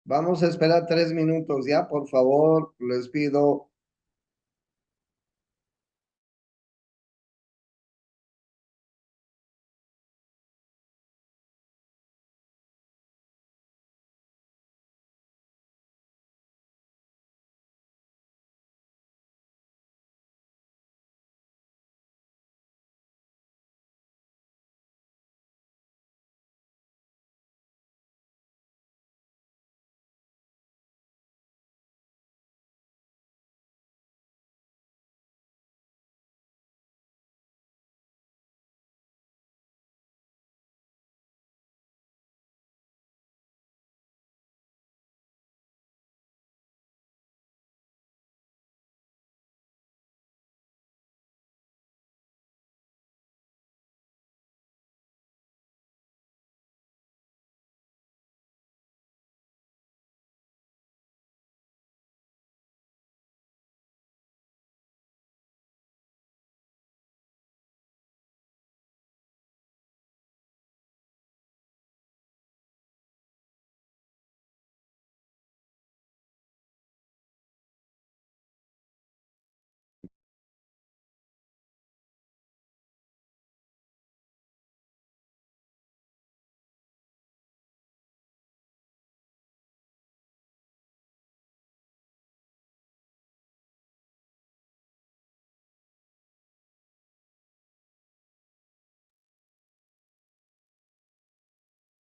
Vamos a esperar 3 minutos ya, por favor, les pido.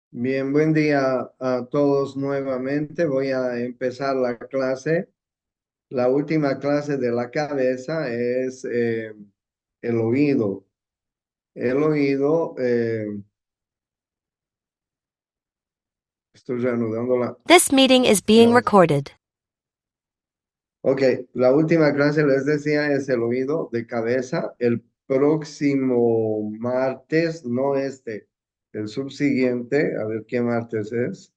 Bien, buen día a todos nuevamente. Voy a empezar la clase. La última clase de la cabeza es el oído. El oído, estoy reanudando la This meeting is being grabación. recorded. Ok, la última clase les decía es el oído de cabeza. El próximo martes, no este, el subsiguiente, a ver qué martes es.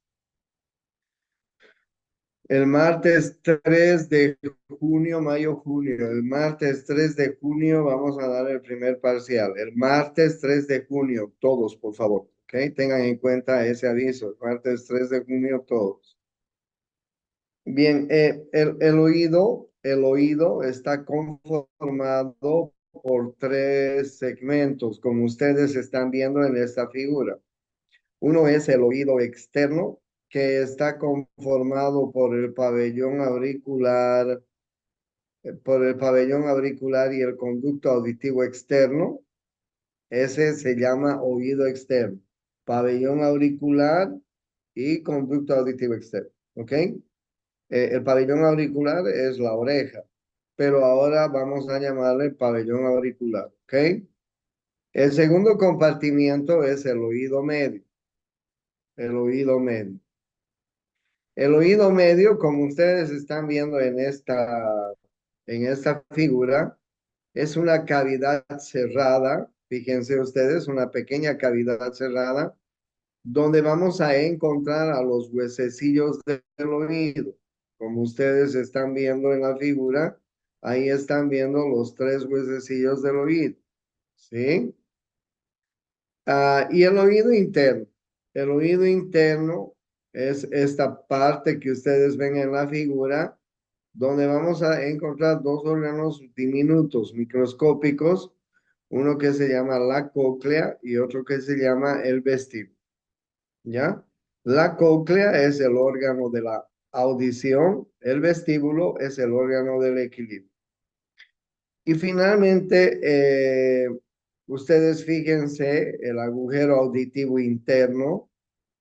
El martes 3 de junio, mayo, junio. El martes 3 de junio vamos a dar el primer parcial. El martes 3 de junio, todos, por favor. ¿Ok? Tengan en cuenta ese aviso. El martes 3 de junio, todos. Bien, el oído está conformado por tres segmentos, como ustedes están viendo en esta figura. Uno es el oído externo, que está conformado por el pabellón auricular y el conducto auditivo externo. Ese se llama oído externo. Pabellón auricular y conducto auditivo externo. ¿Ok? El pabellón auricular es la oreja, pero ahora vamos a llamarle pabellón auricular. ¿Ok? El segundo compartimiento es el oído medio. El oído medio. El oído medio, como ustedes están viendo en esta figura, es una cavidad cerrada. Fíjense ustedes, una pequeña cavidad cerrada, donde vamos a encontrar a los huesecillos del oído. Como ustedes están viendo en la figura, ahí están viendo los tres huesecillos del oído. ¿Sí? Y el oído interno. El oído interno es esta parte que ustedes ven en la figura, donde vamos a encontrar dos órganos diminutos, microscópicos, uno que se llama la cóclea y otro que se llama el vestíbulo. ¿Ya? La cóclea es el órgano de la audición, el vestíbulo es el órgano del equilibrio. Y finalmente, ustedes fíjense el agujero auditivo interno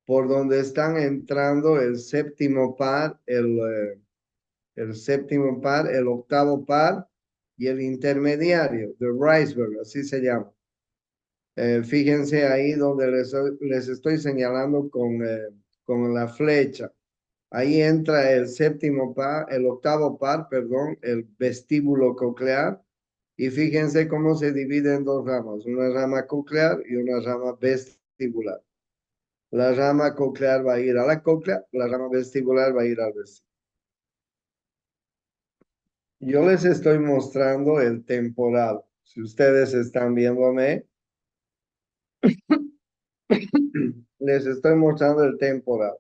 por donde están entrando el séptimo par, el séptimo par, el octavo par y el intermediario, de Reisberg, así se llama. Fíjense ahí donde les estoy señalando con la flecha. Ahí entra el séptimo par, el octavo par, perdón, el vestíbulo coclear. Y fíjense cómo se divide en dos ramas, una rama coclear y una rama vestibular. La rama coclear va a ir a la cóclea, la rama vestibular va a ir al vestíbulo. Yo les estoy mostrando el temporal. Si ustedes están viéndome, les estoy mostrando el temporal.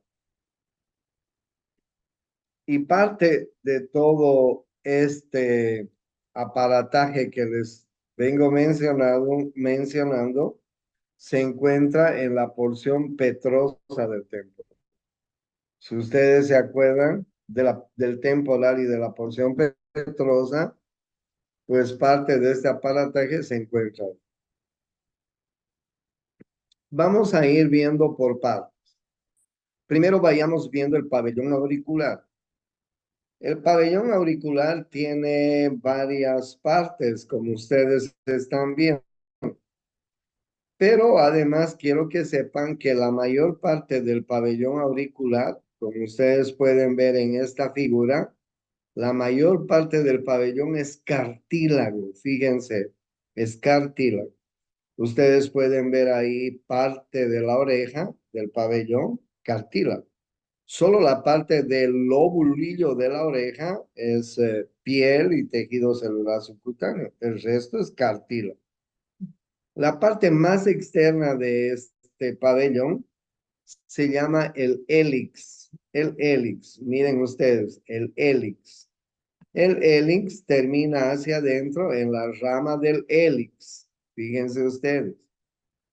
Y parte de todo este aparataje que les vengo mencionando se encuentra en la porción petrosa del templo. Si ustedes se acuerdan del temporal y de la porción petrosa, pues parte de este aparataje se encuentra. Vamos a ir viendo por partes. Primero vayamos viendo el pabellón auricular. El pabellón auricular tiene varias partes, como ustedes están viendo, pero además quiero que sepan que la mayor parte del pabellón auricular, como ustedes pueden ver en esta figura, la mayor parte del pabellón es cartílago, fíjense, es cartílago. Ustedes pueden ver ahí parte de la oreja del pabellón, cartílago. Solo la parte del lobulillo de la oreja es piel y tejido celular subcutáneo. El resto es cartílago. La parte más externa de este pabellón se llama el hélix. El hélix, miren ustedes, el hélix. El hélix termina hacia adentro en la rama del hélix. Fíjense ustedes.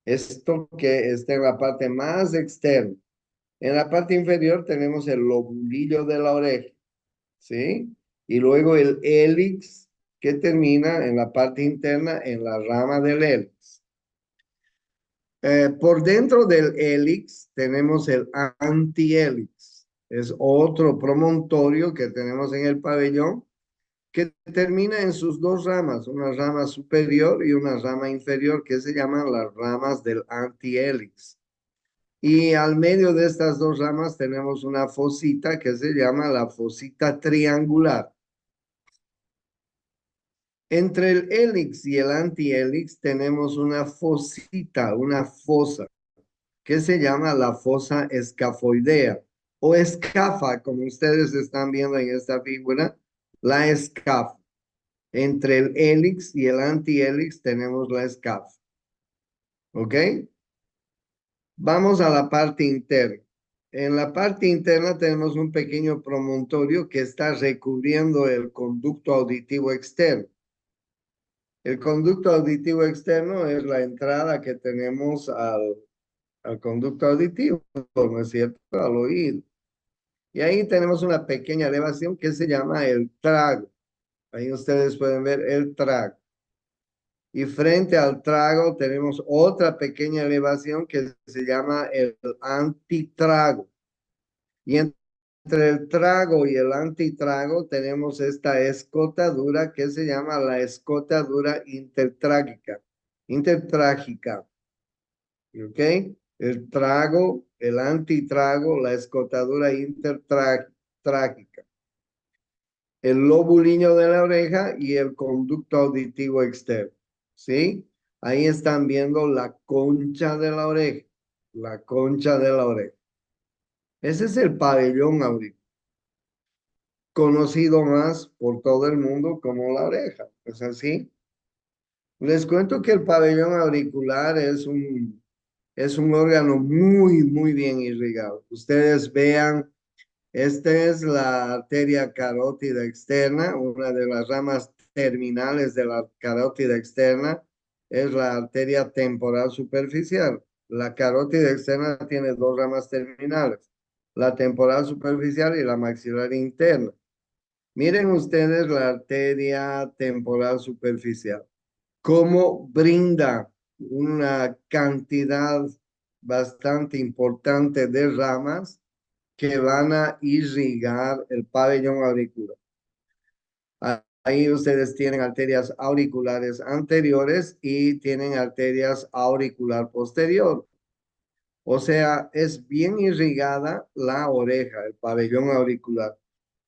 Esto que está en la parte más externa. En la parte inferior tenemos el lobulillo de la oreja, ¿sí? Y luego el hélix que termina en la parte interna en la rama del hélix. Por dentro del hélix tenemos el antihélix. Es otro promontorio que tenemos en el pabellón que termina en sus dos ramas, una rama superior y una rama inferior que se llaman las ramas del antihélix. Y al medio de estas dos ramas tenemos una fosita que se llama la fosita triangular. Entre el hélix y el antihélix tenemos una fosita, una fosa, que se llama la fosa escafoidea o escafa, como ustedes están viendo en esta figura, la escafa. Entre el hélix y el antihélix tenemos la escafa. ¿Ok? Vamos a la parte interna. En la parte interna tenemos un pequeño promontorio que está recubriendo el conducto auditivo externo. El conducto auditivo externo es la entrada que tenemos al conducto auditivo, ¿no es cierto? Al oído. Y ahí tenemos una pequeña elevación que se llama el trago. Ahí ustedes pueden ver el trago. Y frente al trago tenemos otra pequeña elevación que se llama el antitrago. Y entre el trago y el antitrago tenemos esta escotadura que se llama la escotadura intertrágica. Intertrágica. ¿Ok? El trago, el antitrago, la escotadura intertrágica. El lobulillo de la oreja y el conducto auditivo externo. ¿Sí? Ahí están viendo la concha de la oreja. La concha de la oreja. Ese es el pabellón auditivo, conocido más por todo el mundo como la oreja. ¿Es así? Les cuento que el pabellón auricular es un órgano muy bien irrigado. Ustedes vean, esta es la arteria carótida externa, una de las ramas terminales de la carótida externa es la arteria temporal superficial. La carótida externa tiene dos ramas terminales, la temporal superficial y la maxilar interna. Miren ustedes la arteria temporal superficial, cómo brinda una cantidad bastante importante de ramas que van a irrigar el pabellón auricular. Ahí ustedes tienen arterias auriculares anteriores y tienen arterias auricular posterior. O sea, es bien irrigada la oreja, el pabellón auricular.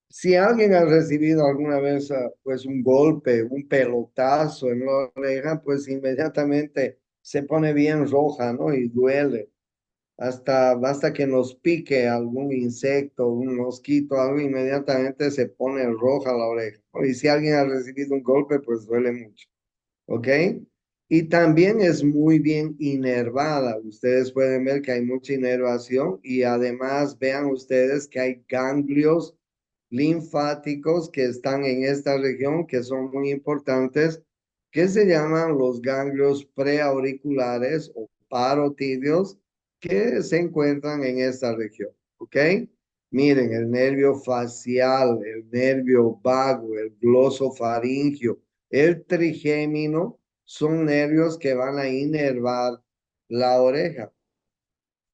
Si alguien ha recibido alguna vez pues un golpe, un pelotazo en la oreja, pues inmediatamente se pone bien roja, ¿no? Y duele. Hasta basta que nos pique algún insecto, un mosquito, algo, inmediatamente se pone roja la oreja, ¿no? Y si alguien ha recibido un golpe, pues duele mucho. ¿Ok? Y también es muy bien inervada. Ustedes pueden ver que hay mucha inervación y además vean ustedes que hay ganglios linfáticos que están en esta región, que son muy importantes, que se llaman los ganglios preauriculares o parotidios, que se encuentran en esta región, ¿ok? Miren, el nervio facial, el nervio vago, el glosofaringio, el trigémino, son nervios que van a inervar la oreja.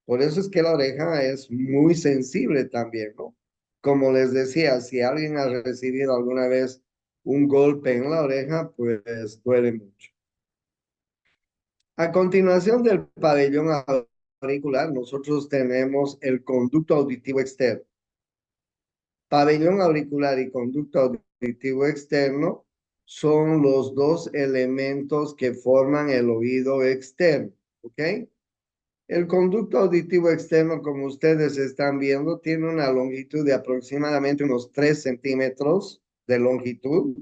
Por eso es que la oreja es muy sensible también, ¿no? Como les decía, si alguien ha recibido alguna vez un golpe en la oreja, pues duele mucho. A continuación del pabellón auricular, nosotros tenemos el conducto auditivo externo. Pabellón auricular y conducto auditivo externo son los dos elementos que forman el oído externo, ¿ok? El conducto auditivo externo, como ustedes están viendo, tiene una longitud de aproximadamente unos 3 centímetros de longitud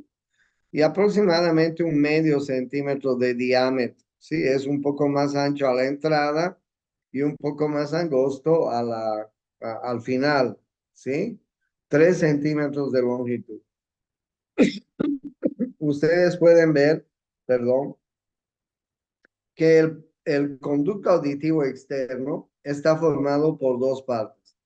y aproximadamente un medio centímetro de diámetro. Sí, es un poco más ancho a la entrada y un poco más angosto al final. ¿Sí? 3 centímetros de longitud. Ustedes pueden ver, perdón, que el conducto auditivo externo está formado por dos partes.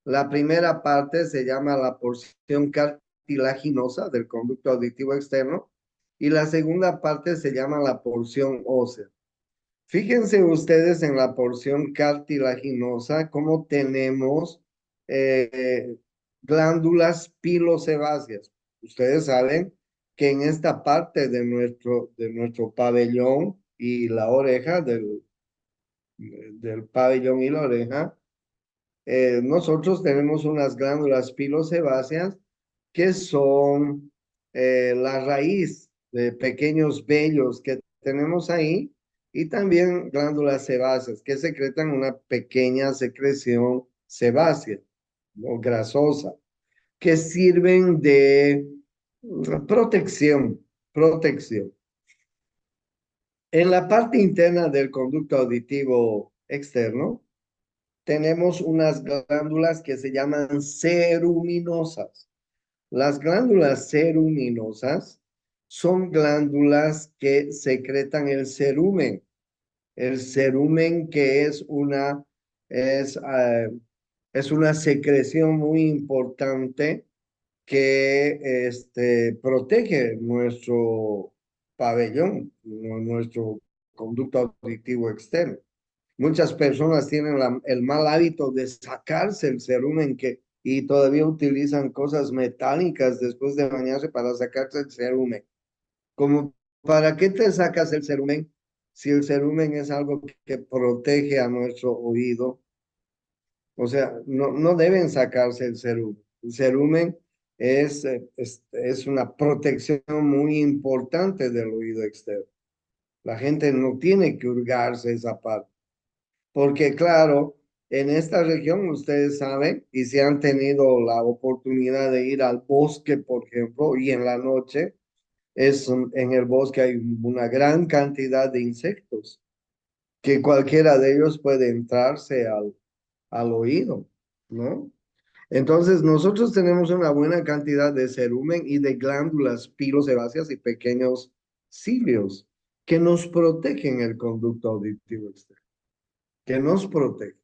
La primera parte se llama la porción cartilaginosa del conducto auditivo externo y la segunda parte se llama la porción ósea. Fíjense ustedes en la porción cartilaginosa cómo tenemos eh, glándulas pilosebáceas. Ustedes saben que en esta parte de nuestro pabellón y la oreja, del pabellón y la oreja, nosotros tenemos unas glándulas pilosebáceas que son la raíz de pequeños vellos que tenemos ahí y también glándulas sebáceas que secretan una pequeña secreción sebácea o grasosa que sirven de protección. En la parte interna del conducto auditivo externo, tenemos unas glándulas que se llaman ceruminosas. Las glándulas ceruminosas son glándulas que secretan el cerumen. El cerumen que es, eh, es una secreción muy importante que protege nuestro pabellón, nuestro conducto auditivo externo. Muchas personas tienen el mal hábito de sacarse el cerumen y todavía utilizan cosas metálicas después de bañarse para sacarse el cerumen. Como, ¿para qué te sacas el cerumen si el cerumen es algo que protege a nuestro oído? O sea, no deben sacarse el cerumen. El cerumen es una protección muy importante del oído externo. La gente no tiene que hurgarse esa parte. Porque claro, en esta región ustedes saben, y si han tenido la oportunidad de ir al bosque, por ejemplo, y en la noche, en el bosque hay una gran cantidad de insectos, que cualquiera de ellos puede entrarse al oído, ¿no? Entonces, nosotros tenemos una buena cantidad de cerumen y de glándulas pilosebáceas y pequeños cilios que nos protegen el conducto auditivo externo, que nos protegen.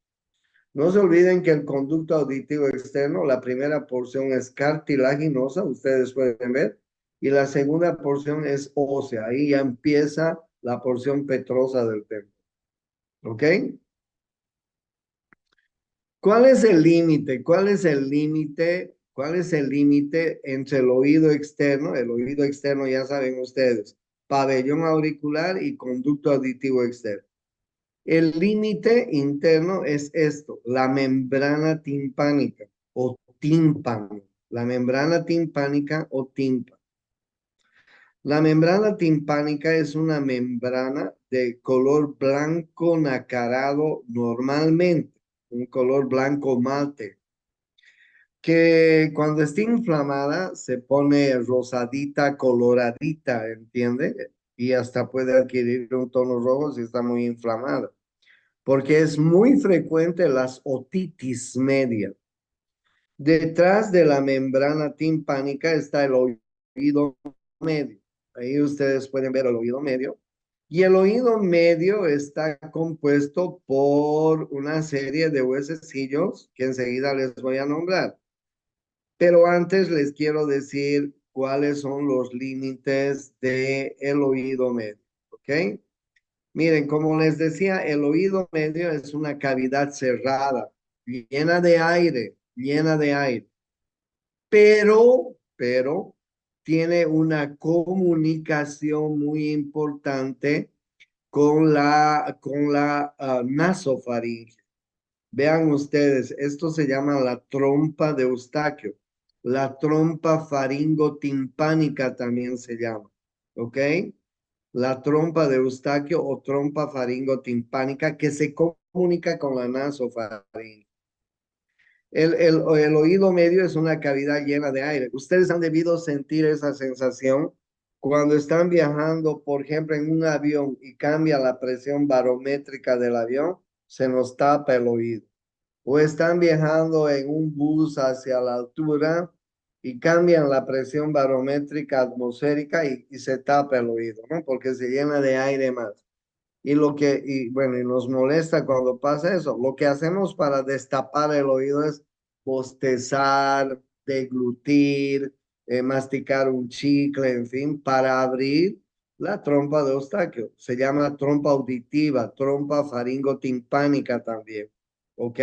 No se olviden que el conducto auditivo externo, la primera porción es cartilaginosa, ustedes pueden ver, y la segunda porción es ósea. Ahí ya empieza la porción petrosa del templo. ¿Ok? ¿Cuál es el límite? ¿Cuál es el límite? ¿Cuál es el límite entre el oído externo? El oído externo, ya saben ustedes, pabellón auricular y conducto auditivo externo. El límite interno es esto, la membrana timpánica o tímpano. La membrana timpánica o tímpano. La membrana timpánica es una membrana de color blanco nacarado normalmente, un color blanco mate, que cuando está inflamada se pone rosadita, coloradita, ¿entiende? Y hasta puede adquirir un tono rojo si está muy inflamada, porque es muy frecuente las otitis media. Detrás de la membrana timpánica está el oído medio. Ahí ustedes pueden ver el oído medio. Y el oído medio está compuesto por una serie de huesecillos que enseguida les voy a nombrar. Pero antes les quiero decir cuáles son los límites del oído medio. ¿Ok? Miren, como les decía, el oído medio es una cavidad cerrada, llena de aire, pero tiene una comunicación muy importante con la nasofaringe. Vean ustedes, esto se llama la trompa de Eustaquio. La trompa faringotimpánica también se llama, ¿ok? La trompa de Eustaquio o trompa faringotimpánica que se comunica con la nasofaringe. El oído medio es una cavidad llena de aire. Ustedes han debido sentir esa sensación cuando están viajando, por ejemplo, en un avión y cambia la presión barométrica del avión, se nos tapa el oído. O están viajando en un bus hacia la altura y cambian la presión barométrica atmosférica y se tapa el oído, ¿no? Porque se llena de aire más. Y bueno, y nos molesta cuando pasa eso. Lo que hacemos para destapar el oído es bostezar, deglutir, masticar un chicle, en fin, para abrir la trompa de Eustaquio. Se llama trompa auditiva, trompa faringotimpánica también. ¿Ok?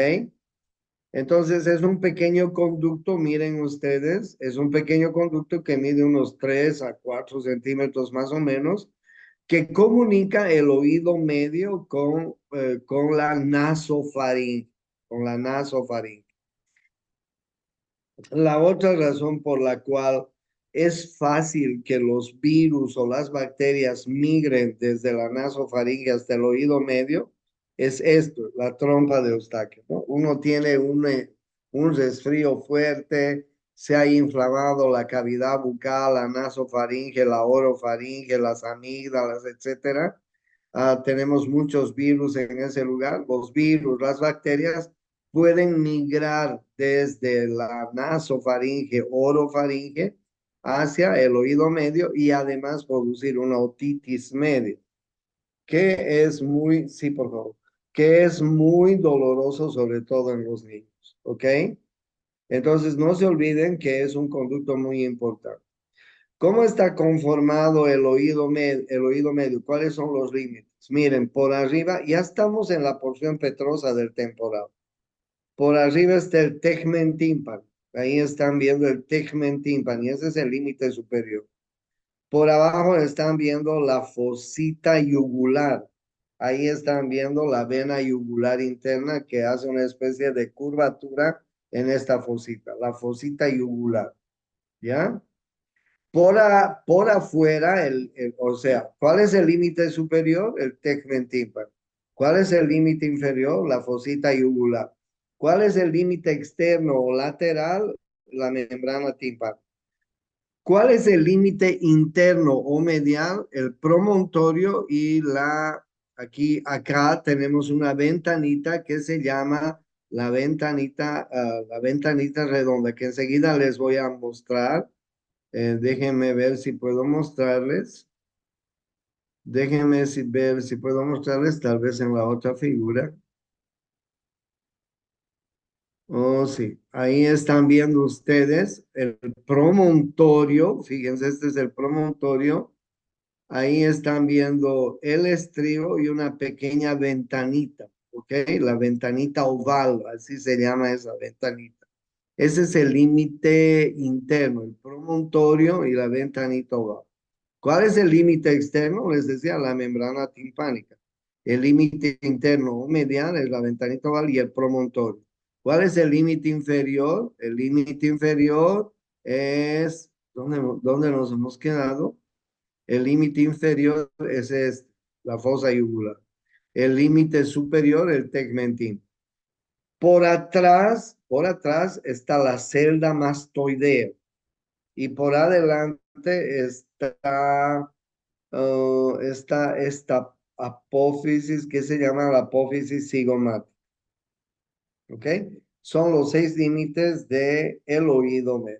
Entonces es un pequeño conducto, miren ustedes, es un pequeño conducto que mide unos 3 a 4 centímetros más o menos que comunica el oído medio con la nasofaringe, con la nasofaringe. La otra razón por la cual es fácil que los virus o las bacterias migren desde la nasofaringe hasta el oído medio es esto, la trompa de Eustaquio, ¿no? Uno tiene un resfrío fuerte, se ha inflamado la cavidad bucal, la nasofaringe, la orofaringe, las amígdalas, etcétera. Tenemos muchos virus en ese lugar. Los virus, las bacterias pueden migrar desde la nasofaringe, orofaringe, hacia el oído medio y además producir una otitis media, que es muy, sí, por favor, que es muy doloroso, sobre todo en los niños, ¿ok? Entonces, no se olviden que es un conducto muy importante. ¿Cómo está conformado el oído medio? ¿Cuáles son los límites? Miren, por arriba ya estamos en la porción petrosa del temporal. Por arriba está el tegmen tímpano. Ahí están viendo el tegmen tímpano y ese es el límite superior. Por abajo están viendo la fosita yugular. Ahí están viendo la vena yugular interna que hace una especie de curvatura en esta fosita, la fosita yugular. ¿Ya? Por afuera, o sea, ¿cuál es el límite superior? El tegmen tímpano. ¿Cuál es el límite inferior? La fosita yugular. ¿Cuál es el límite externo o lateral? La membrana tímpana. ¿Cuál es el límite interno o medial? El promontorio y acá tenemos una ventanita que se llama la ventanita redonda, que enseguida les voy a mostrar. Déjenme ver si puedo mostrarles. Ver si puedo mostrarles, tal vez en la otra figura. Oh, sí. Ahí están viendo ustedes el promontorio. Fíjense, este es el promontorio. Ahí están viendo el estribo y una pequeña ventanita. ¿Ok? La ventanita oval, así se llama esa ventanita. Ese es el límite interno, el promontorio y la ventanita oval. ¿Cuál es el límite externo? Les decía, la membrana timpánica. El límite interno o medial es la ventanita oval y el promontorio. ¿Cuál es el límite inferior? El límite inferior es, ¿dónde nos hemos quedado? El límite inferior es este, la fosa yugular. El límite superior, el tegmentín. Por atrás está la celda mastoidea y por adelante está esta apófisis que se llama la apófisis cigomática. ¿Ok? Son los 6 límites del oído medio.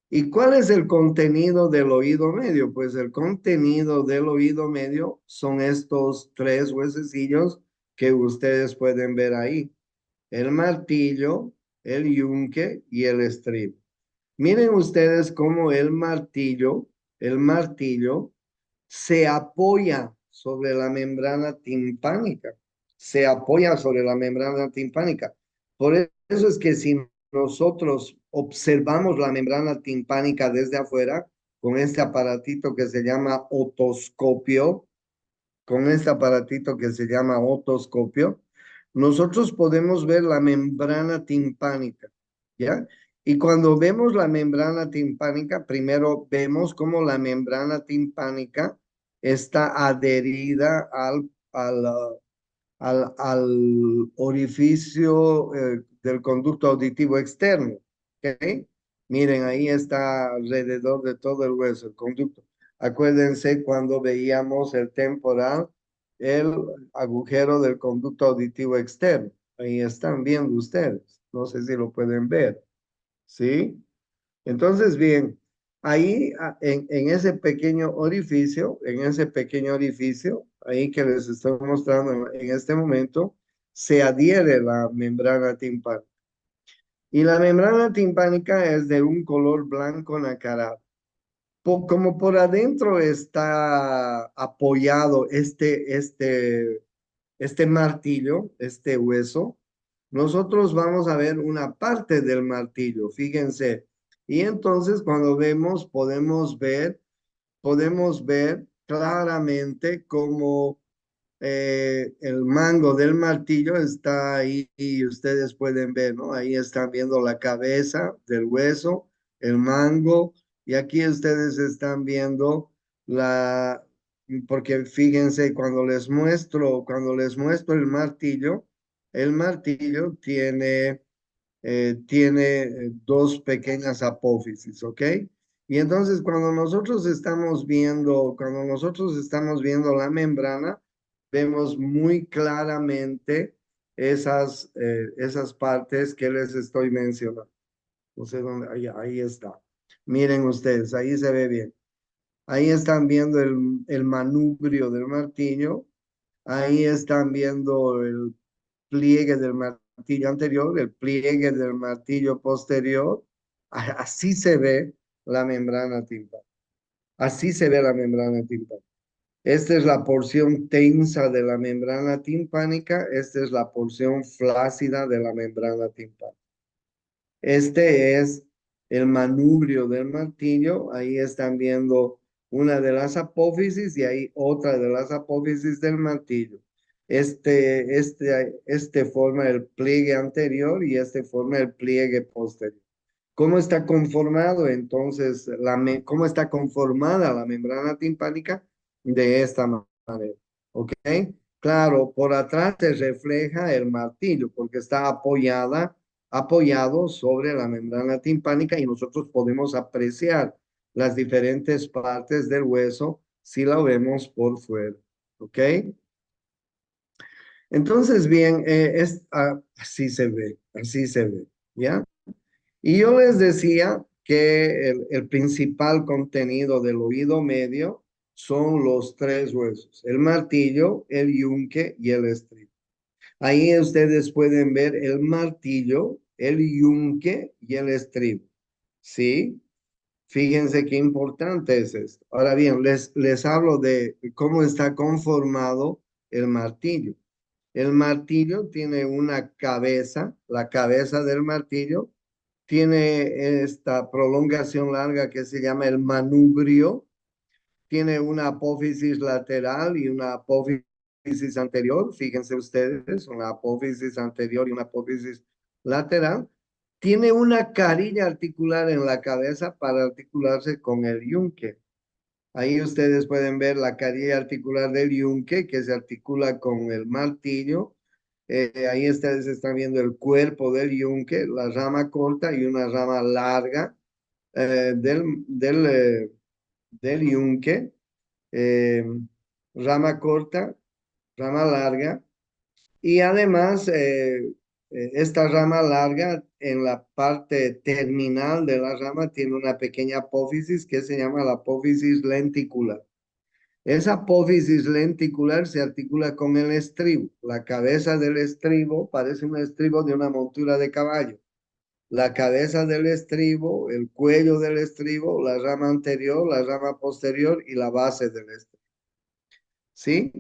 ¿Y cuál es el contenido del oído medio? Pues el contenido del oído medio son estos tres huesecillos que ustedes pueden ver ahí. El martillo, el yunque y el estribo. Miren ustedes cómo el martillo se apoya sobre la membrana timpánica. Se apoya sobre la membrana timpánica. Por eso es que si nosotros observamos la membrana timpánica desde afuera, con este aparatito que se llama otoscopio, con este aparatito que se llama otoscopio, nosotros podemos ver la membrana timpánica, ¿ya? Y cuando vemos la membrana timpánica, primero vemos cómo la membrana timpánica está adherida al orificio del conducto auditivo externo. ¿Ok? Miren, ahí está alrededor de todo el hueso, el conducto. Acuérdense cuando veíamos el temporal, el agujero del conducto auditivo externo. Ahí están viendo ustedes. No sé si lo pueden ver. ¿Sí? Entonces, bien, ahí en ese pequeño orificio, ahí que les estoy mostrando en este momento, se adhiere la membrana timpánica. Y la membrana timpánica es de un color blanco nacarado. Como por adentro está apoyado este martillo, este hueso, nosotros vamos a ver una parte del martillo, fíjense. Y entonces cuando vemos, podemos ver claramente cómo el mango del martillo está ahí y ustedes pueden ver, ¿no? Ahí están viendo la cabeza del hueso, el mango, y aquí ustedes están viendo porque fíjense, cuando les muestro el martillo tiene dos pequeñas apófisis, ¿ok? Y entonces cuando nosotros estamos viendo la membrana, vemos muy claramente esas partes que les estoy mencionando. No sé dónde, ahí está. Miren ustedes, ahí se ve bien. Ahí están viendo el manubrio del martillo. Ahí están viendo el pliegue del martillo anterior, el pliegue del martillo posterior. Así se ve la membrana timpánica. Así se ve la membrana timpánica. Esta es la porción tensa de la membrana timpánica. Esta es la porción flácida de la membrana timpánica. Este es el manubrio del martillo. Ahí están viendo una de las apófisis y ahí otra de las apófisis del martillo. Este forma el pliegue anterior y este forma el pliegue posterior. ¿Cómo está conformado entonces, cómo está conformada la membrana timpánica? De esta manera, ¿ok? Claro, por atrás se refleja el martillo porque está apoyado sobre la membrana timpánica y nosotros podemos apreciar las diferentes partes del hueso si la vemos por fuera, ¿ok? Entonces, bien, así se ve, ¿ya? Y yo les decía que el principal contenido del oído medio son los tres huesos, el martillo, el yunque y el estribo. Ahí ustedes pueden ver el martillo, el yunque y el estribo. ¿Sí? Fíjense qué importante es esto. Ahora bien, les hablo de cómo está conformado el martillo. El martillo tiene una cabeza, la cabeza del martillo tiene esta prolongación larga que se llama el manubrio, tiene una apófisis lateral y una apófisis anterior, fíjense ustedes, una apófisis anterior y una apófisis lateral, tiene una carilla articular en la cabeza para articularse con el yunque. Ahí ustedes pueden ver la carilla articular del yunque que se articula con el martillo. Ahí ustedes están viendo el cuerpo del yunque, la rama corta y una rama larga del yunque. eh, Rama corta, rama larga. Y además, esta rama larga, en la parte terminal de la rama, tiene una pequeña apófisis que se llama la apófisis lenticular. Esa apófisis lenticular se articula con el estribo. La cabeza del estribo parece un estribo de una montura de caballo. La cabeza del estribo, el cuello del estribo, la rama anterior, la rama posterior y la base del estribo. ¿Sí?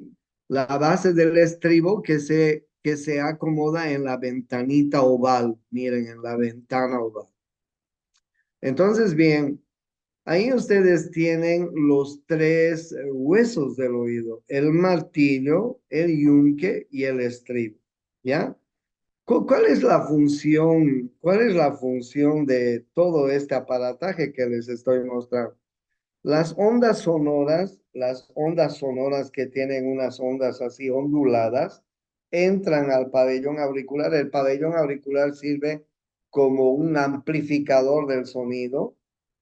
La base del estribo que se acomoda en la ventanita oval. Miren, en la ventana oval. Entonces, bien, ahí ustedes tienen los tres huesos del oído, el martillo, el yunque y el estribo, ¿ya? ¿Cuál es la función? ¿Cuál es la función de todo este aparataje que les estoy mostrando? Las ondas sonoras que tienen unas ondas así onduladas, entran al pabellón auricular. El pabellón auricular sirve como un amplificador del sonido.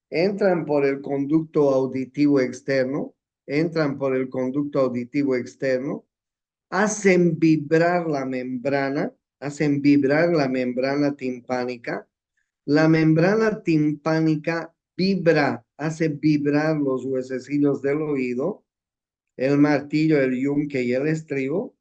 Entran por el conducto auditivo externo, entran por el conducto auditivo externo, hacen vibrar la membrana timpánica. La membrana timpánica vibra, hace vibrar los huesecillos del oído, el martillo, el yunque y el estribo.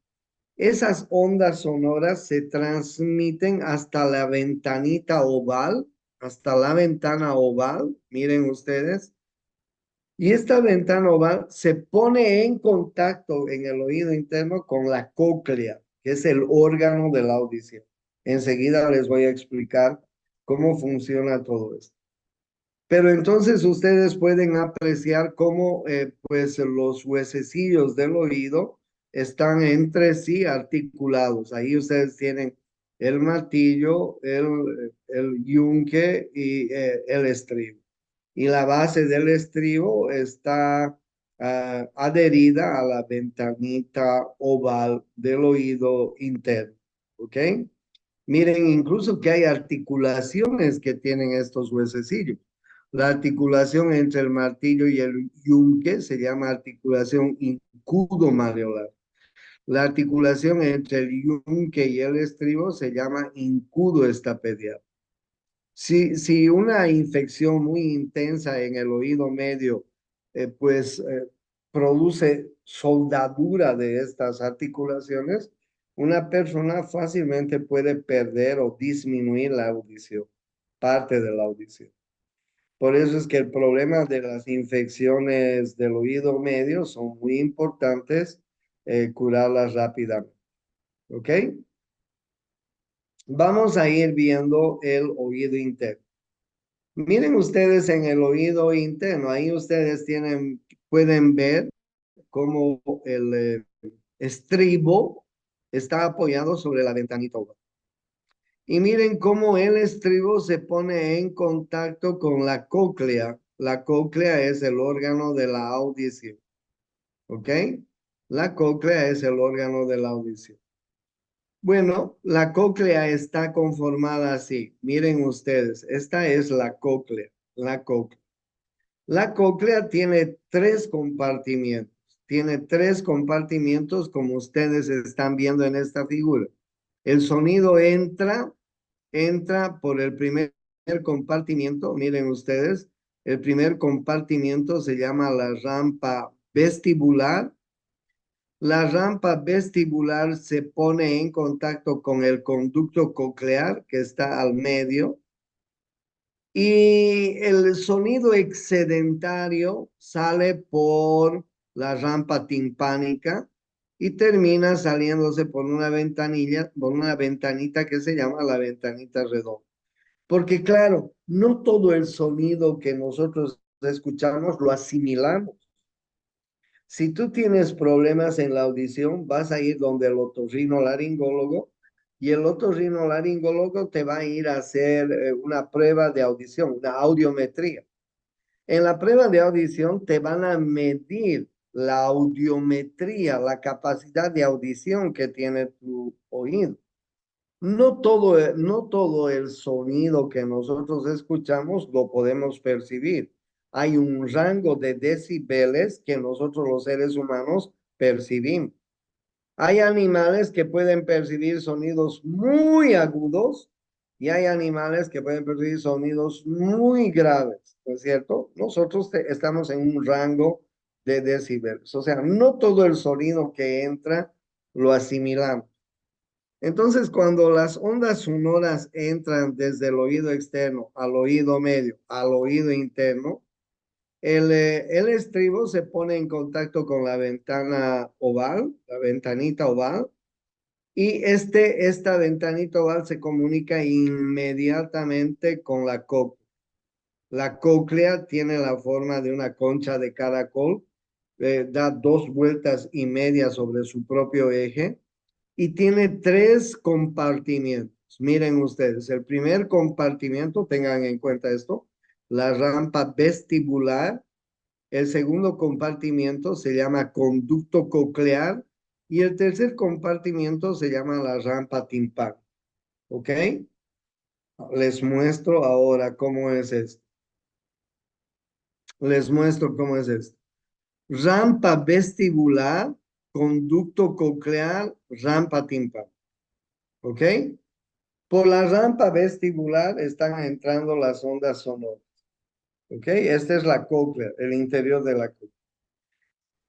Esas ondas sonoras se transmiten hasta la ventanita oval, hasta la ventana oval, miren ustedes. Y esta ventana oval se pone en contacto en el oído interno con la cóclea, que es el órgano de la audición. Enseguida les voy a explicar cómo funciona todo esto. Pero entonces ustedes pueden apreciar cómo pues los huesecillos del oído están entre sí articulados. Ahí ustedes tienen el martillo, el yunque y el estribo. Y la base del estribo está adherida a la ventanita oval del oído interno. ¿Ok? Miren, incluso que hay articulaciones que tienen estos huesecillos. La articulación entre el martillo y el yunque se llama articulación incudo-malleolar. La articulación entre el yunque y el estribo se llama incudo-estapedial. Si una infección muy intensa en el oído medio, pues produce soldadura de estas articulaciones, una persona fácilmente puede perder o disminuir la audición, parte de la audición. Por eso es que el problema de las infecciones del oído medio son muy importantes, curarlas rápidamente. ¿Ok? Vamos a ir viendo el oído interno. Miren ustedes en el oído interno, ahí ustedes pueden ver cómo el estribo está apoyado sobre la ventanita oval. Y miren cómo el estribo se pone en contacto con la cóclea. La cóclea es el órgano de la audición. ¿Ok? La cóclea es el órgano de la audición. Bueno, la cóclea está conformada así. Miren ustedes, esta es la cóclea, la cóclea. La cóclea tiene tres compartimientos. Tiene tres compartimientos como ustedes están viendo en esta figura. El sonido entra por el primer compartimiento. Miren ustedes, el primer compartimiento se llama la rampa vestibular. La rampa vestibular se pone en contacto con el conducto coclear que está al medio. Y el sonido excedentario sale por la rampa timpánica y termina saliéndose por una ventanilla, por una ventanita que se llama la ventanita redonda. Porque claro, no todo el sonido que nosotros escuchamos lo asimilamos. Si tú tienes problemas en la audición, vas a ir donde el otorrinolaringólogo y el otorrinolaringólogo te va a ir a hacer una prueba de audición, una audiometría. En la prueba de audición te van a medir la audiometría, la capacidad de audición que tiene tu oído. No todo el sonido que nosotros escuchamos lo podemos percibir. Hay un rango de decibeles que nosotros los seres humanos percibimos. Hay animales que pueden percibir sonidos muy agudos y hay animales que pueden percibir sonidos muy graves, ¿no es cierto? Nosotros estamos en un rango de decibeles, o sea, no todo el sonido que entra lo asimilamos. Entonces, cuando las ondas sonoras entran desde el oído externo al oído medio, al oído interno, el estribo se pone en contacto con la ventana oval, la ventanita oval, y esta ventanita oval se comunica inmediatamente con la cóclea. La cóclea tiene la forma de una concha de caracol, da 2 vueltas y media sobre su propio eje y tiene 3 compartimientos. Miren ustedes, el primer compartimiento, tengan en cuenta esto, la rampa vestibular. El segundo compartimiento se llama conducto coclear y el tercer compartimiento se llama la rampa timpán. ¿Ok? Les muestro ahora cómo es esto. Les muestro cómo es esto. Rampa vestibular, conducto coclear, rampa timpán. ¿Ok? Por la rampa vestibular están entrando las ondas sonoras. ¿Ok? Esta es la cóclea, el interior de la cóclea.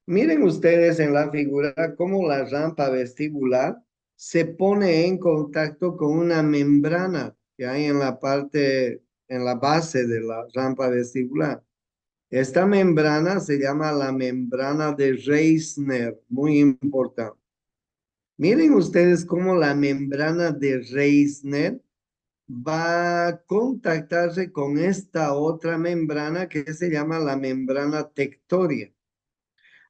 Miren ustedes en la figura cómo la rampa vestibular se pone en contacto con una membrana que hay en la parte, en la base de la rampa vestibular. Esta membrana se llama la membrana de Reisner, muy importante. Miren ustedes cómo la membrana de Reisner va a contactarse con esta otra membrana que se llama la membrana tectoria.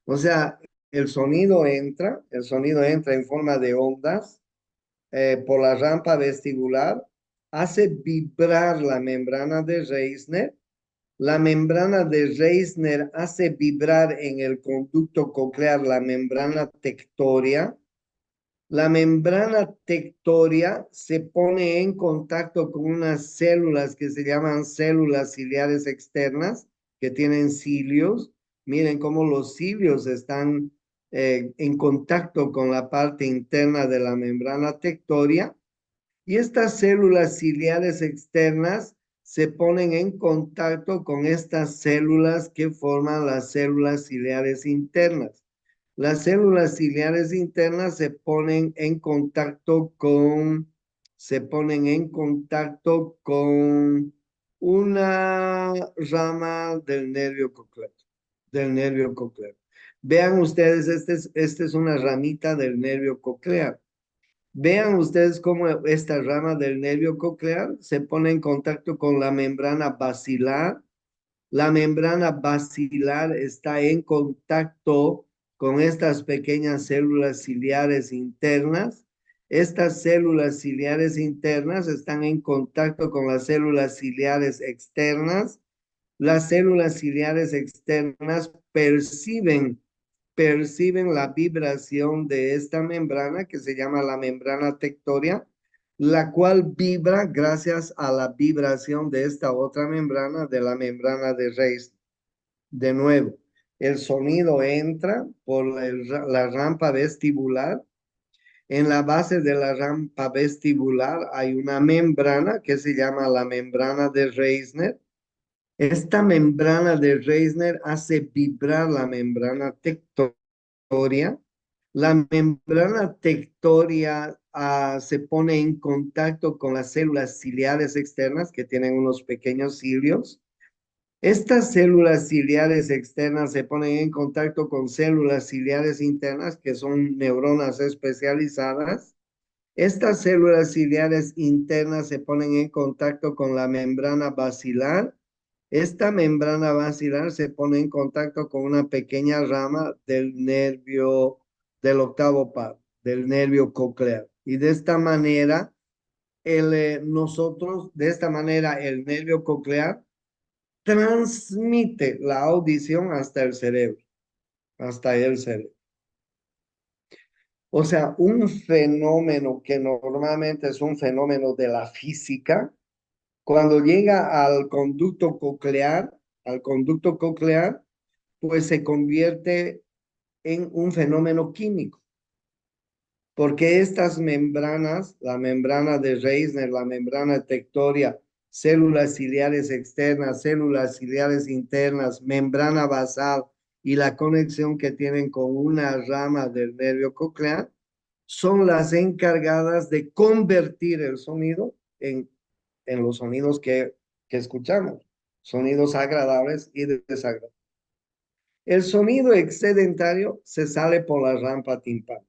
O sea, el sonido entra en forma de ondas por la rampa vestibular, hace vibrar la membrana de Reisner. La membrana de Reisner hace vibrar en el conducto coclear la membrana tectoria. La membrana tectoria se pone en contacto con unas células que se llaman células ciliares externas, que tienen cilios. Miren cómo los cilios están en contacto con la parte interna de la membrana tectoria. Y estas células ciliares externas se ponen en contacto con estas células que forman las células ciliares internas. Las células ciliares internas se ponen en contacto con una rama del nervio coclear, del nervio coclear. Vean ustedes, esta es una ramita del nervio coclear. Vean ustedes cómo esta rama del nervio coclear se pone en contacto con la membrana basilar. La membrana basilar está en contacto con estas pequeñas células ciliares internas. Estas células ciliares internas están en contacto con las células ciliares externas. Las células ciliares externas perciben la vibración de esta membrana que se llama la membrana tectoria, la cual vibra gracias a la vibración de esta otra membrana, de la membrana de Reis. De nuevo, el sonido entra por la rampa vestibular. En la base de la rampa vestibular hay una membrana que se llama la membrana de Reisner. Esta membrana de Reisner hace vibrar la membrana tectoria. La membrana tectoria se pone en contacto con las células ciliares externas que tienen unos pequeños cilios. Estas células ciliares externas se ponen en contacto con células ciliares internas que son neuronas especializadas. Estas células ciliares internas se ponen en contacto con la membrana basilar. Esta membrana basilar se pone en contacto con una pequeña rama del nervio del octavo par, del nervio coclear. Y de esta manera, de esta manera, el nervio coclear transmite la audición hasta el cerebro, hasta el cerebro. O sea, un fenómeno que normalmente es un fenómeno de la física, cuando llega al conducto coclear, pues se convierte en un fenómeno químico. Porque estas membranas, la membrana de Reisner, la membrana tectoria, células ciliares externas, células ciliares internas, membrana basal y la conexión que tienen con una rama del nervio coclear, son las encargadas de convertir el sonido en los sonidos que escuchamos, sonidos agradables y desagradables. El sonido excedentario se sale por la rampa timpánica,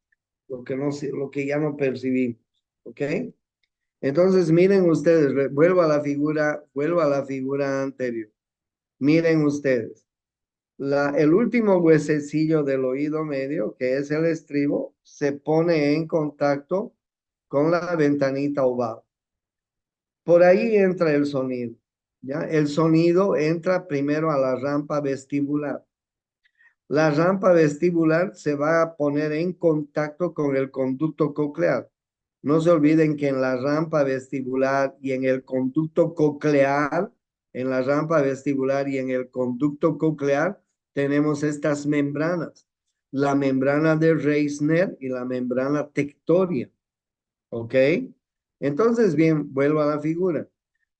lo que ya no percibimos, ¿ok? Entonces, miren ustedes, vuelvo a la figura anterior. Miren ustedes, el último huesecillo del oído medio, que es el estribo, se pone en contacto con la ventanita oval. Por ahí entra el sonido, ¿ya? El sonido entra primero a la rampa vestibular. La rampa vestibular se va a poner en contacto con el conducto coclear. No se olviden que en la rampa vestibular y en el conducto coclear, en la rampa vestibular y en el conducto coclear, tenemos estas membranas. La membrana de Reisner y la membrana tectoria. ¿Ok? Entonces, bien, vuelvo a la figura.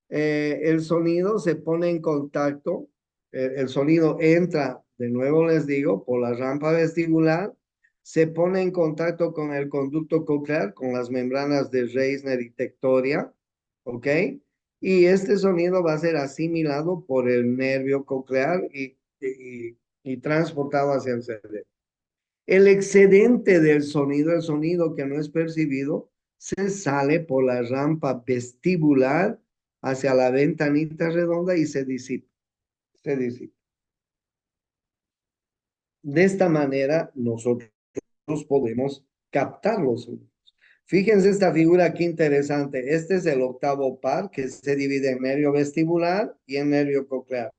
El sonido se pone en contacto, el sonido entra, de nuevo les digo, por la rampa vestibular, se pone en contacto con el conducto coclear, con las membranas de Reisner y tectoria, ¿ok? Y este sonido va a ser asimilado por el nervio coclear y transportado hacia el cerebro. El excedente del sonido, el sonido que no es percibido, se sale por la rampa vestibular hacia la ventanita redonda y se disipa, se disipa. De esta manera, nosotros podemos captar los sonidos. Fíjense esta figura aquí interesante. Este es el octavo par que se divide en nervio vestibular y en nervio coclear.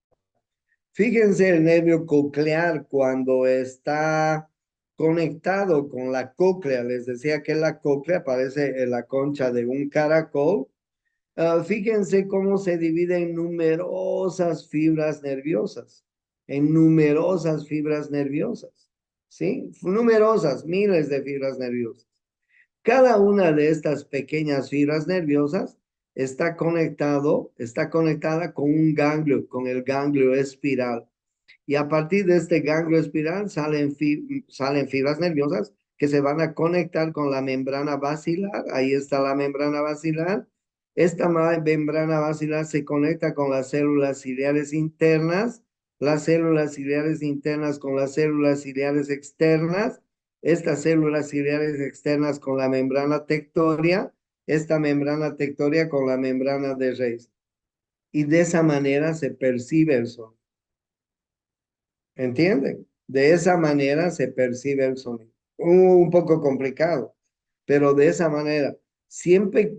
Fíjense el nervio coclear cuando está conectado con la cóclea. Les decía que la cóclea parece la concha de un caracol. Fíjense cómo se divide en numerosas fibras nerviosas, en numerosas fibras nerviosas, ¿sí? Numerosas, miles de fibras nerviosas. Cada una de estas pequeñas fibras nerviosas está conectada con un ganglio, con el ganglio espiral. Y a partir de este ganglio espiral salen fibras nerviosas que se van a conectar con la membrana basilar. Ahí está la membrana basilar. Esta membrana basilar se conecta con las células ciliares internas, las células ciliares internas con las células ciliares externas, estas células ciliares externas con la membrana tectoria, esta membrana tectoria con la membrana de Reis. Y de esa manera se percibe el sonido. ¿Entienden? De esa manera se percibe el sonido. Un poco complicado, pero de esa manera, siempre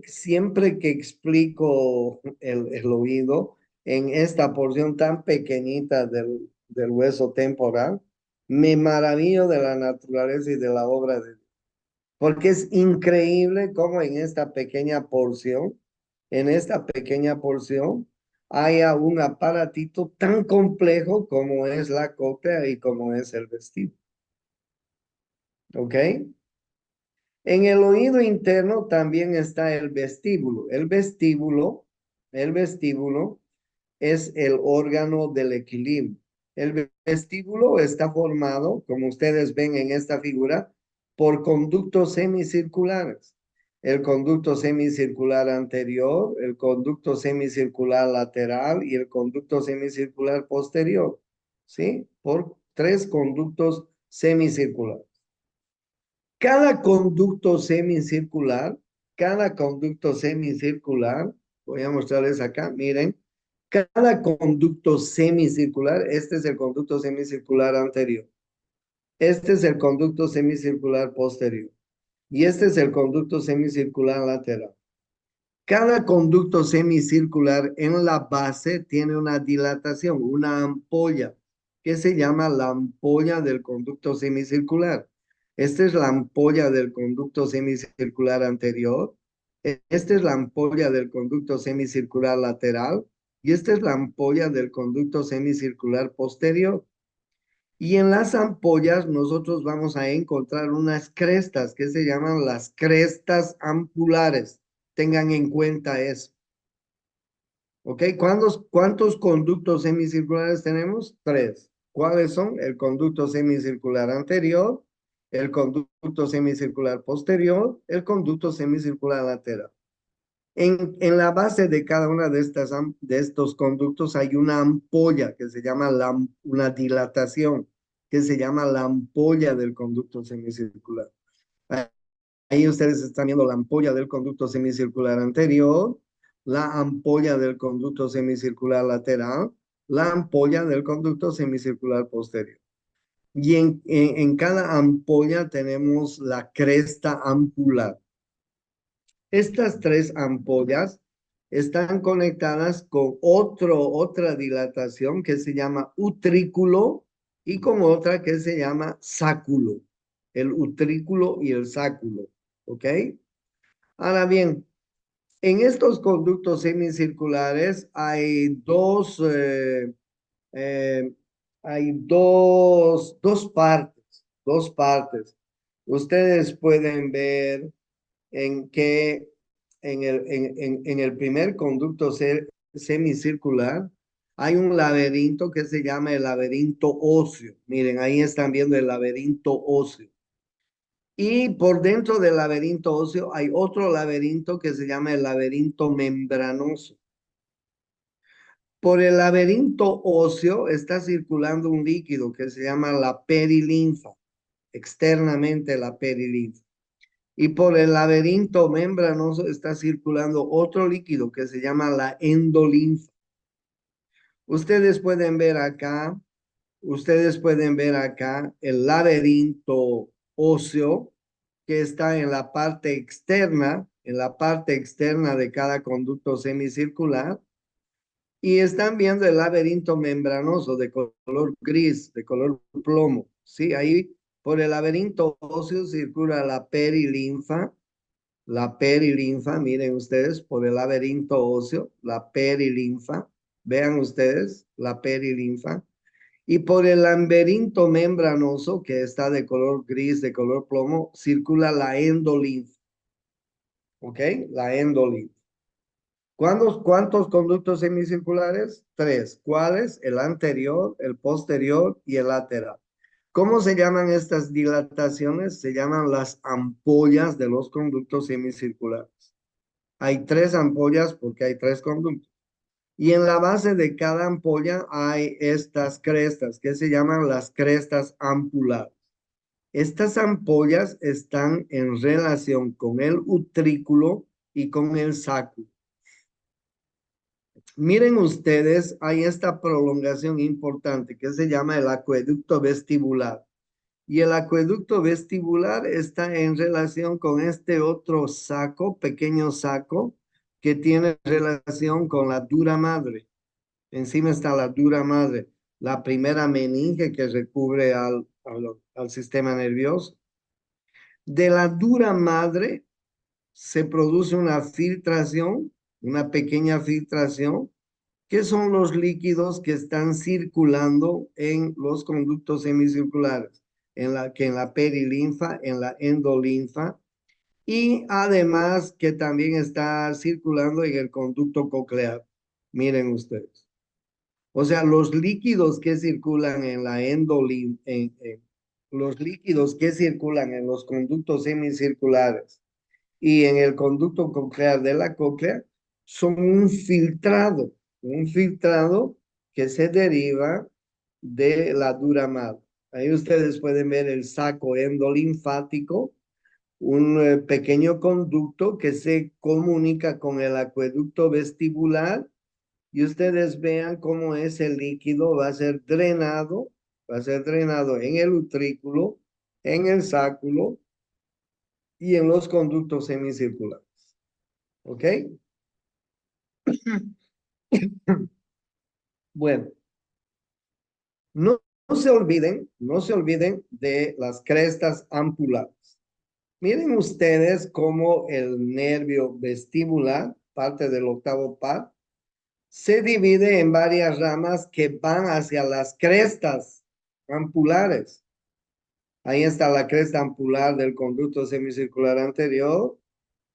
que explico el oído en esta porción tan pequeñita del hueso temporal, me maravillo de la naturaleza y de la obra de Dios. Porque es increíble cómo en esta pequeña porción, haya un aparatito tan complejo como es la cóclea y como es el vestido. ¿Ok? En el oído interno también está el vestíbulo. El vestíbulo es el órgano del equilibrio. El vestíbulo está formado, como ustedes ven en esta figura, por conductos semicirculares. El conducto semicircular anterior, el conducto semicircular lateral y el conducto semicircular posterior. ¿Sí? Por tres conductos semicirculares. Cada conducto semicircular, cada conducto semicircular, voy a mostrarles acá, miren, cada conducto semicircular, este es el conducto semicircular anterior, este es el conducto semicircular posterior y este es el conducto semicircular lateral. Cada conducto semicircular en la base tiene una dilatación, una ampolla, que se llama la ampolla del conducto semicircular. Esta es la ampolla del conducto semicircular anterior. Esta es la ampolla del conducto semicircular lateral. Y esta es la ampolla del conducto semicircular posterior. Y en las ampollas nosotros vamos a encontrar unas crestas que se llaman las crestas ampulares. Tengan en cuenta eso. ¿Ok? ¿Cuántos conductos semicirculares tenemos? Tres. ¿Cuáles son? El conducto semicircular anterior, el conducto semicircular posterior, el conducto semicircular lateral. En la base de cada una de estos conductos hay una ampolla que se llama una dilatación, que se llama la ampolla del conducto semicircular. Ahí ustedes están viendo la ampolla del conducto semicircular anterior, la ampolla del conducto semicircular lateral, la ampolla del conducto semicircular posterior. Y en cada ampolla tenemos la cresta ampular. Estas tres ampollas están conectadas con otra dilatación que se llama utrículo y con otra que se llama sáculo. El utrículo y el sáculo. ¿Ok? Ahora bien, en estos conductos semicirculares eh, hay dos partes, dos partes. Ustedes pueden ver en que en el primer conducto semicircular hay un laberinto que se llama el laberinto óseo. Miren, ahí están viendo el laberinto óseo. Y por dentro del laberinto óseo hay otro laberinto que se llama el laberinto membranoso. Por el laberinto óseo está circulando un líquido que se llama la perilinfa, externamente la perilinfa. Y por el laberinto membranoso está circulando otro líquido que se llama la endolinfa. Ustedes pueden ver acá, ustedes pueden ver acá el laberinto óseo que está en la parte externa de cada conducto semicircular. Y están viendo el laberinto membranoso de color gris, de color plomo. Sí, ahí por el laberinto óseo circula la perilinfa, miren ustedes, por el laberinto óseo, la perilinfa, vean ustedes, la perilinfa, y por el laberinto membranoso, que está de color gris, de color plomo, circula la endolinfa, ¿ok? La endolinfa. ¿Cuántos conductos semicirculares? Tres. ¿Cuáles? El anterior, el posterior y el lateral. ¿Cómo se llaman estas dilataciones? Se llaman las ampollas de los conductos semicirculares. Hay tres ampollas porque hay tres conductos. Y en la base de cada ampolla hay estas crestas que se llaman las crestas ampulares. Estas ampollas están en relación con el utrículo y con el sáculo. Miren ustedes, hay esta prolongación importante que se llama el acueducto vestibular. Y el acueducto vestibular está en relación con este otro saco, pequeño saco, que tiene relación con la dura madre. Encima está la dura madre, la primera meninge que recubre al sistema nervioso. De la dura madre se produce una filtración, una pequeña filtración, que son los líquidos que están circulando en los conductos semicirculares, en la perilinfa, en la endolinfa, y además que también está circulando en el conducto coclear. Miren ustedes. O sea, los líquidos que circulan en la endolinfa, los líquidos que circulan en los conductos semicirculares y en el conducto coclear de la cóclea son un filtrado que se deriva de la dura madre. Ahí ustedes pueden ver el saco endolinfático, un pequeño conducto que se comunica con el acueducto vestibular y ustedes vean cómo ese líquido va a ser drenado en el utrículo, en el sáculo y en los conductos semicirculares. ¿Ok? Bueno, no se olviden de las crestas ampulares. Miren ustedes cómo el nervio vestibular, parte del octavo par, se divide en varias ramas que van hacia las crestas, ampulares. Ahí está la cresta ampular del conducto semicircular anterior,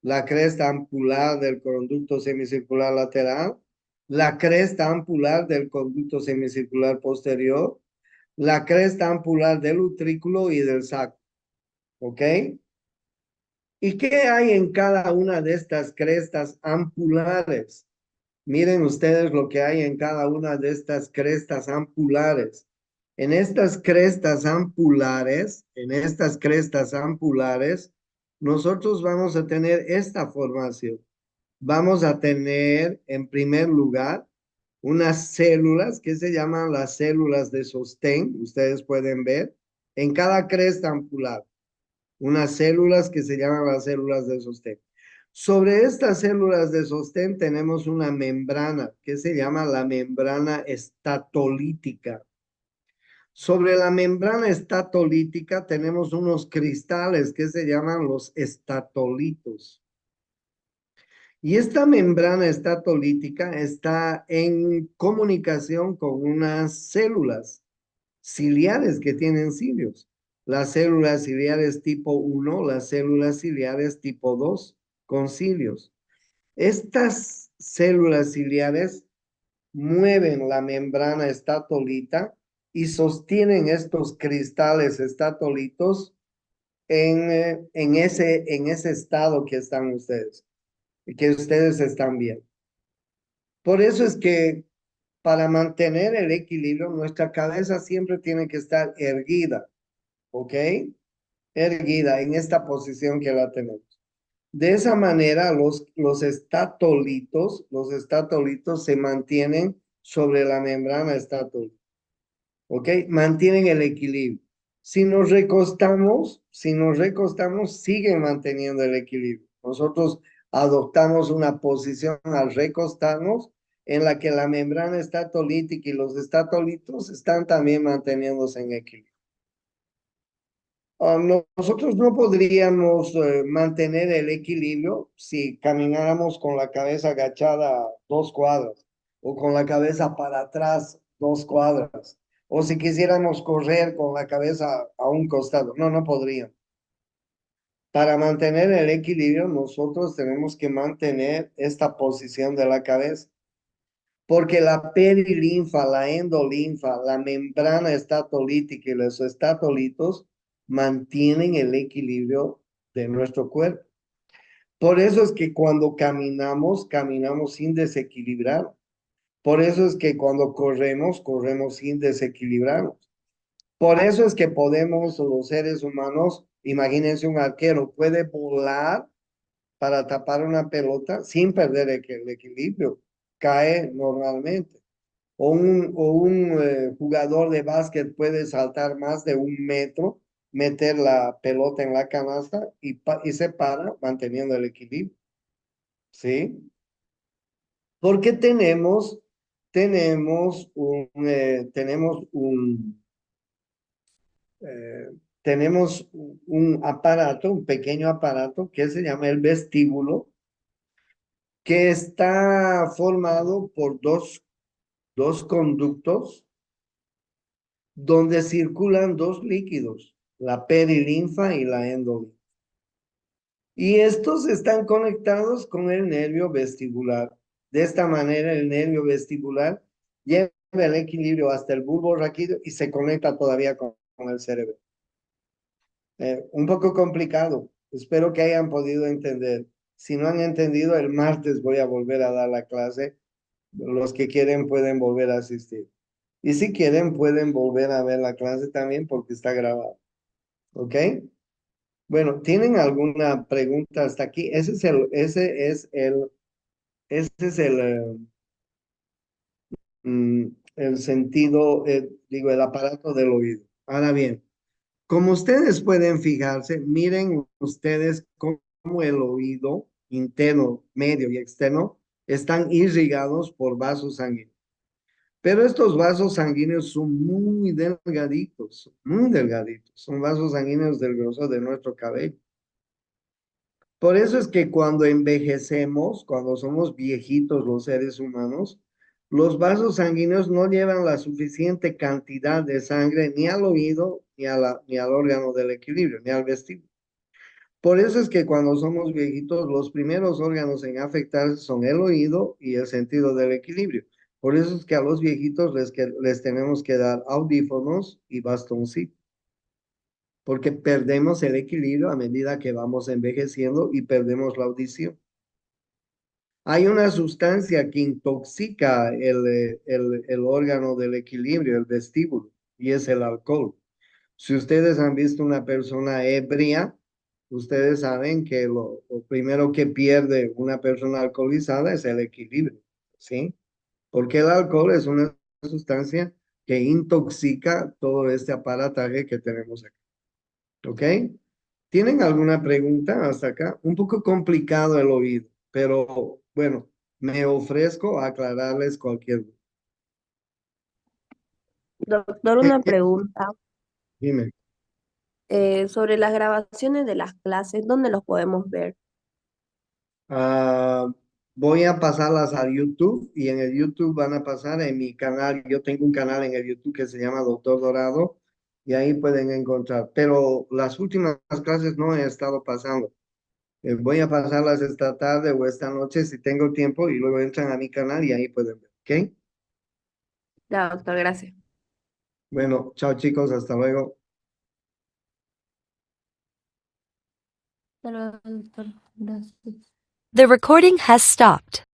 la cresta ampular del conducto semicircular lateral, la cresta ampular del conducto semicircular posterior, la cresta ampular del utrículo y del saco. ¿Ok? ¿Y qué hay en cada una de estas crestas ampulares? Miren ustedes lo que hay en cada una de estas crestas ampulares. En estas crestas ampulares, nosotros vamos a tener esta formación. Vamos a tener, en primer lugar, unas células que se llaman las células de sostén. Ustedes pueden ver en cada cresta ampular unas células que se llaman las células de sostén. Sobre estas células de sostén tenemos una membrana que se llama la membrana estatolítica. Sobre la membrana estatolítica tenemos unos cristales que se llaman los estatolitos. Y esta membrana estatolítica está en comunicación con unas células ciliares que tienen cilios. Las células ciliares tipo 1, las células ciliares tipo 2 con cilios. Estas células ciliares mueven la membrana estatolita y sostienen estos cristales estatolitos en ese estado que ustedes están viendo. Por eso es que para mantener el equilibrio, nuestra cabeza siempre tiene que estar erguida, ¿ok? Erguida en esta posición que la tenemos. De esa manera, los estatolitos se mantienen sobre la membrana estatolita, ¿ok? Mantienen el equilibrio. Si nos recostamos, siguen manteniendo el equilibrio. Nosotros adoptamos una posición al recostarnos en la que la membrana estatolítica y los estatolitos están también manteniéndose en equilibrio. Nosotros no podríamos mantener el equilibrio si camináramos con la cabeza agachada 2 cuadras o con la cabeza para atrás 2 cuadras o si quisiéramos correr con la cabeza a un costado. No, no podríamos. Para mantener el equilibrio, nosotros tenemos que mantener esta posición de la cabeza. Porque la perilinfa, la endolinfa, la membrana estatolítica y los estatolitos mantienen el equilibrio de nuestro cuerpo. Por eso es que cuando caminamos, caminamos sin desequilibrar. Por eso es que cuando corremos, corremos sin desequilibrarnos. Por eso es que podemos, los seres humanos, imagínense un arquero, puede volar para tapar una pelota sin perder el equilibrio. Cae normalmente. O un jugador de básquet puede saltar más de 1 metro, meter la pelota en la canasta y se para manteniendo el equilibrio. ¿Sí? Porque eh, tenemos un aparato, un pequeño aparato que se llama el vestíbulo, que está formado por dos conductos donde circulan dos líquidos, la perilinfa y la endolinfa. Y estos están conectados con el nervio vestibular. De esta manera, el nervio vestibular lleva el equilibrio hasta el bulbo raquídeo y se conecta todavía con el cerebro. Un poco complicado. Espero que hayan podido entender. Si no han entendido, el martes voy a volver a dar la clase. Los que quieren pueden volver a asistir. Y si quieren, pueden volver a ver la clase también porque está grabado. ¿Ok? Bueno, ¿tienen alguna pregunta hasta aquí? Ese es el sentido, digo, el aparato del oído. Ahora bien, como ustedes pueden fijarse, miren ustedes cómo el oído interno, medio y externo están irrigados por vasos sanguíneos. Pero estos vasos sanguíneos son muy delgaditos. Son vasos sanguíneos del grosor de nuestro cabello. Por eso es que cuando envejecemos, cuando somos viejitos los seres humanos, Los vasos sanguíneos no llevan la suficiente cantidad de sangre ni al oído, ni al órgano del equilibrio, ni al vestíbulo. Por eso es que cuando somos viejitos, los primeros órganos en afectarse son el oído y el sentido del equilibrio. Por eso es que a los viejitos les tenemos que dar audífonos y bastoncitos, porque perdemos el equilibrio a medida que vamos envejeciendo y perdemos la audición. Hay una sustancia que intoxica el órgano del equilibrio, el vestíbulo, y es el alcohol. Si ustedes han visto una persona ebria, ustedes saben que lo primero que pierde una persona alcoholizada es el equilibrio, ¿sí? Porque el alcohol es una sustancia que intoxica todo este aparataje que tenemos aquí, ¿ok? ¿Tienen alguna pregunta hasta acá? Un poco complicado el oído, pero bueno, me ofrezco a aclararles cualquier duda. Doctor, una pregunta Dime. sobre las grabaciones de las clases, ¿dónde los podemos ver? Ah, voy a pasarlas a YouTube y en el YouTube van a pasar en mi canal. Yo tengo un canal en el YouTube que se llama Doctor Dorado y ahí pueden encontrar. Pero las últimas clases no he estado pasando. Voy a pasarlas esta tarde o esta noche si tengo tiempo y luego entran a mi canal y ahí pueden ver. ¿Ok? Ya, doctor, gracias. Bueno, chao chicos, hasta luego. Hasta luego, doctor. Gracias. The recording has stopped.